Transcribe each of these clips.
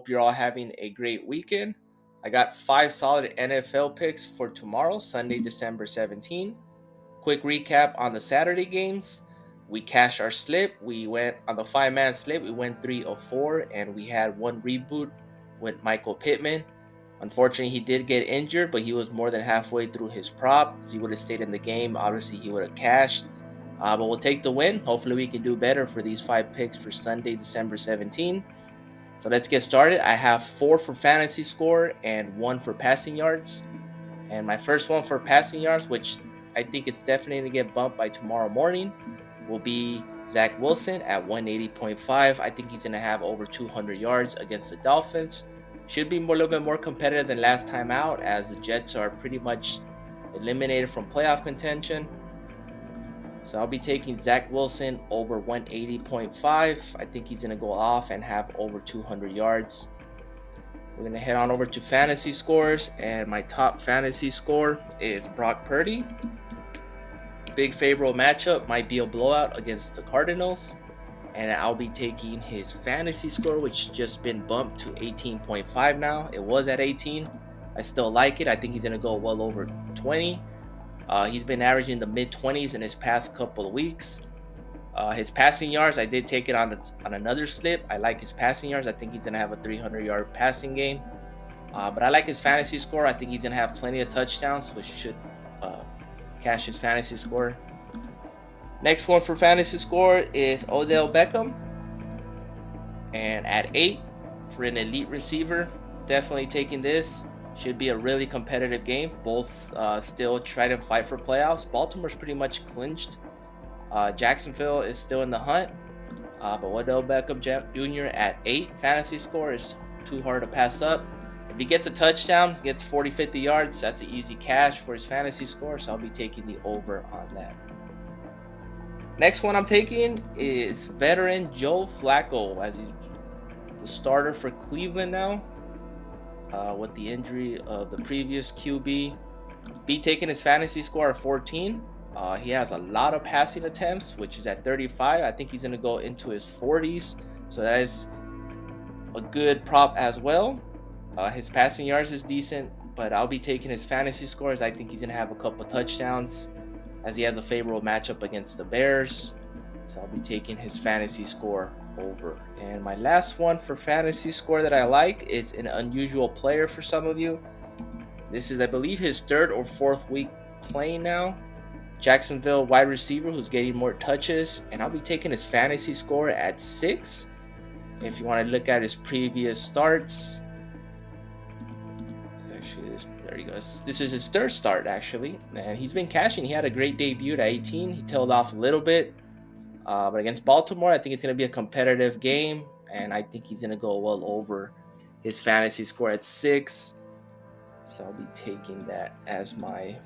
Hope you're all having a great weekend. I got 5 solid NFL picks for tomorrow, Sunday, December 17th. Quick recap on the Saturday games. We cashed our slip. We went on the 5-man slip. We went 3 of 4, and we had one reboot with Michael Pittman. Unfortunately, he did get injured, but he was more than halfway through his prop. If he would have stayed in the game, obviously he would have cashed. But we'll take the win. Hopefully, we can do better for these 5 picks for Sunday, December 17th. So let's get started. I have 4 for fantasy score and 1 for passing yards. And my first one for passing yards, which I think it's definitely going to get bumped by tomorrow morning, will be Zach Wilson at 180.5. I think he's going to have over 200 yards against the Dolphins. Should be a little bit more competitive than last time out, as the Jets are pretty much eliminated from playoff contention. So I'll be taking Zach Wilson over 180.5. I think he's going to go off and have over 200 yards. We're going to head on over to fantasy scores, and my top fantasy score is Brock Purdy. Big favorable matchup, might be a blowout against the Cardinals. And I'll be taking his fantasy score, which just been bumped to 18.5 now. It was at 18. I still like it. I think he's going to go well over 20. He's been averaging the mid-20s in his past couple of weeks. His passing yards, I did take it on another slip. I like his passing yards. I think he's going to have a 300-yard passing game. But I like his fantasy score. I think he's going to have plenty of touchdowns, which should cash his fantasy score. Next one for fantasy score is Odell Beckham. And at 8 for an elite receiver, definitely taking this. Should be a really competitive game. Both still try to fight for playoffs. Baltimore's pretty much clinched. Jacksonville is still in the hunt. But Odell Beckham Jr. at 8 fantasy score is too hard to pass up. If he gets a touchdown, gets 40, 50 yards, that's an easy cash for his fantasy score. So I'll be taking the over on that. Next one I'm taking is veteran Joe Flacco, as he's the starter for Cleveland now. With the injury of the previous QB. Be taking his fantasy score of 14. He has a lot of passing attempts, which is at 35. I think he's going to go into his 40s. So that is a good prop as well. His passing yards is decent, but I'll be taking his fantasy scores. I think he's going to have a couple touchdowns, as he has a favorable matchup against the Bears. So I'll be taking his fantasy score over. And my last one for fantasy score that I like is an unusual player for some of you. This is, I believe, his 3rd or 4th week playing now. Jacksonville wide receiver who's getting more touches. And I'll be taking his fantasy score at 6. If you want to look at his previous starts. Actually, there he goes. This is his 3rd start, actually. And he's been cashing. He had a great debut at 18. He tailed off a little bit. But against Baltimore, I think it's going to be a competitive game. And I think he's going to go well over his fantasy score at 6. So I'll be taking that as my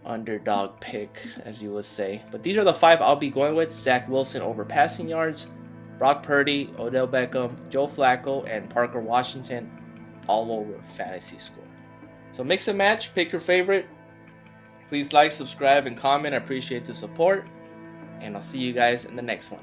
underdog pick, as you would say. But these are the 5 I'll be going with. Zach Wilson over passing yards, Brock Purdy, Odell Beckham, Joe Flacco, and Parker Washington all over fantasy score. So mix and match, pick your favorite. Please like, subscribe, and comment. I appreciate the support. And I'll see you guys in the next one.